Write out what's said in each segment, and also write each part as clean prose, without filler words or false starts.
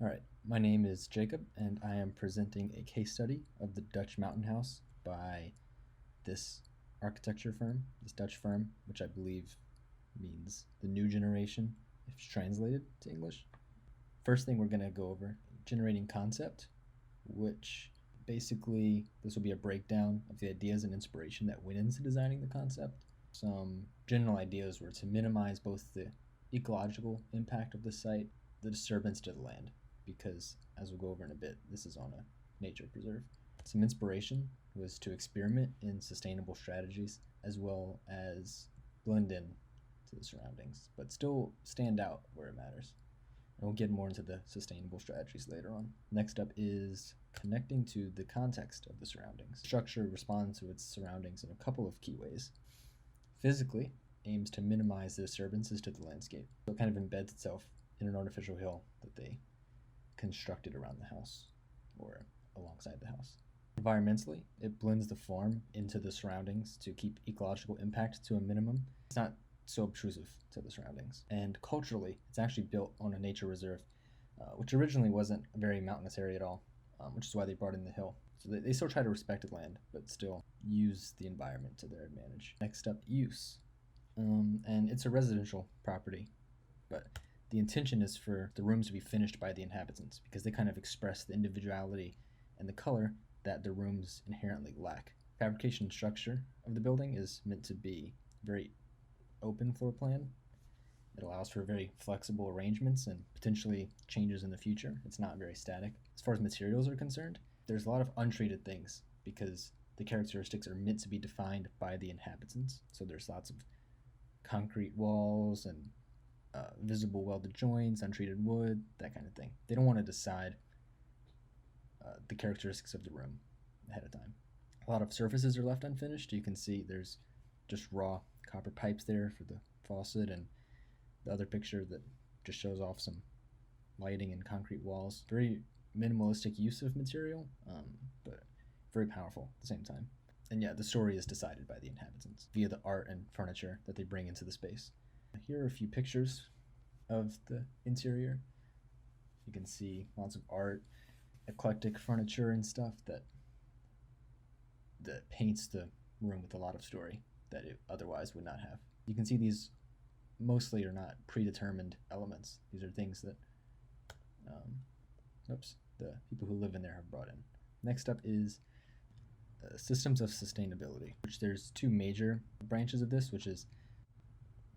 All right, my name is Jacob, and I am presenting a case study of the Dutch Mountain House by this architecture firm, this Dutch firm, which I believe means the new generation, if it's translated to English. First thing we're going to go over, generating concept, which basically this will be a breakdown of the ideas and inspiration that went into designing the concept. Some general ideas were to minimize both the ecological impact of the site, the disturbance to the land, because as we'll go over in a bit, this is on a nature preserve. Some inspiration was to experiment in sustainable strategies as well as blend in to the surroundings, but still stand out where it matters. And we'll get more into the sustainable strategies later on. Next up is connecting to the context of the surroundings. Structure responds to its surroundings in a couple of key ways. Physically, aims to minimize the disturbances to the landscape. So it kind of embeds itself in an artificial hill that they constructed around the house or alongside the house. Environmentally, it blends the form into the surroundings to keep ecological impact to a minimum. It's not so obtrusive to the surroundings. And culturally, it's actually built on a nature reserve, which originally wasn't a very mountainous area at all, which is why they brought in the hill. So they still try to respect the land, but still use the environment to their advantage. Next up, use. And it's a residential property, but the intention is for the rooms to be finished by the inhabitants because they kind of express the individuality and the color that the rooms inherently lack. Fabrication structure of the building is meant to be very open floor plan. It allows for very flexible arrangements and potentially changes in the future. It's not very static. As far as materials are concerned, there's a lot of untreated things because the characteristics are meant to be defined by the inhabitants. So there's lots of concrete walls and visible welded joints, untreated wood, that kind of thing. They don't want to decide the characteristics of the room ahead of time. A lot of surfaces are left unfinished. You can see there's just raw copper pipes there for the faucet, and the other picture that just shows off some lighting and concrete walls. Very minimalistic use of material, but very powerful at the same time. And yeah, the story is decided by the inhabitants via the art and furniture that they bring into the space. Here are a few pictures of the interior. You can see lots of art, eclectic furniture and stuff that paints the room with a lot of story that it otherwise would not have. You can see these mostly are not predetermined elements. These are things that the people who live in there have brought in. Next up is systems of sustainability, which there's two major branches of this, which is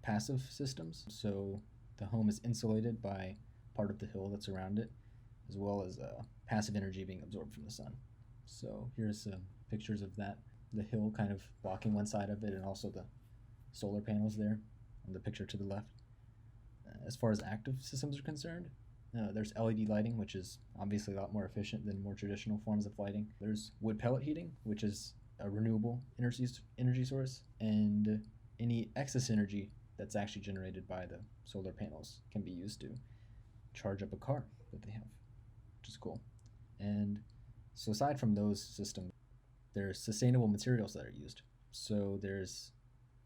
passive systems. So the home is insulated by part of the hill that's around it, as well as passive energy being absorbed from the sun. So here's some pictures of that. The hill kind of blocking one side of it, and also the solar panels there on the picture to the left. As far as active systems are concerned, there's LED lighting, which is obviously a lot more efficient than more traditional forms of lighting. There's wood pellet heating, which is a renewable energy source, and any excess energy that's actually generated by the solar panels can be used to charge up a car that they have, which is cool. And so aside from those systems, there's sustainable materials that are used. So there's,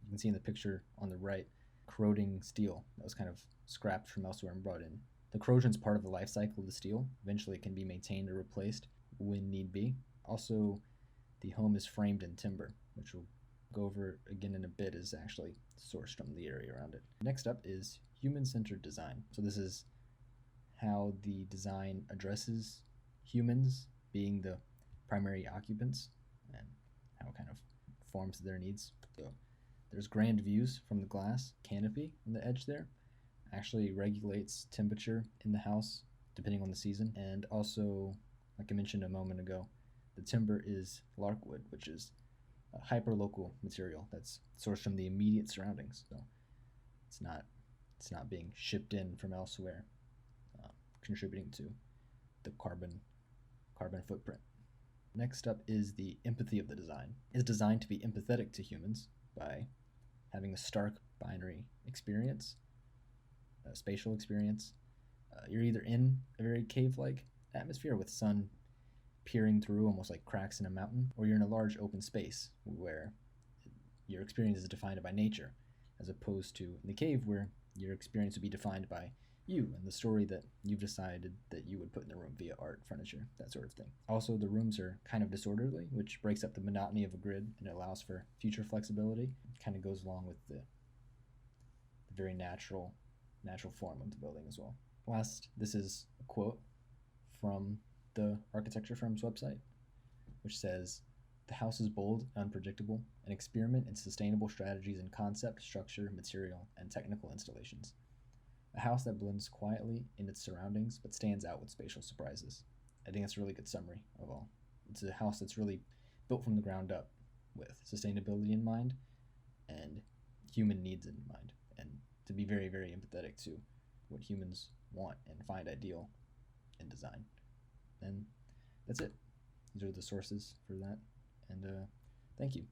you can see in the picture on the right, corroding steel that was kind of scrapped from elsewhere and brought in. The corrosion is part of the life cycle of the steel. Eventually it can be maintained or replaced when need be. Also, the home is framed in timber, which we'll go over again in a bit, is actually sourced from the area around it. Next up is human-centered design. So this is how the design addresses humans being the primary occupants and how it kind of forms their needs. So there's grand views from the glass canopy on the edge there. Actually regulates temperature in the house depending on the season. And also, like I mentioned a moment ago, the timber is larkwood, which is a hyperlocal material that's sourced from the immediate surroundings. So it's not being shipped in from elsewhere, contributing to the carbon footprint. Next up is the empathy of the design. It's designed to be empathetic to humans by having a stark binary experience, a spatial experience. You're either in a very cave-like atmosphere with sun peering through almost like cracks in a mountain, or you're in a large open space where your experience is defined by nature, as opposed to in the cave where your experience would be defined by you and the story that you've decided that you would put in the room via art, furniture, that sort of thing. Also, the rooms are kind of disorderly, which breaks up the monotony of a grid and allows for future flexibility. It kind of goes along with the very natural form of the building as well. Last, this is a quote from the architecture firm's website, which says, "The house is bold and unpredictable, an experiment in sustainable strategies in concept, structure, material, and technical installations. A house that blends quietly in its surroundings but stands out with spatial surprises." I think that's a really good summary of all. It's a house that's really built from the ground up with sustainability in mind and human needs in mind, and to be very, very empathetic to what humans want and find ideal in design. And that's it. These are the sources for that. And thank you.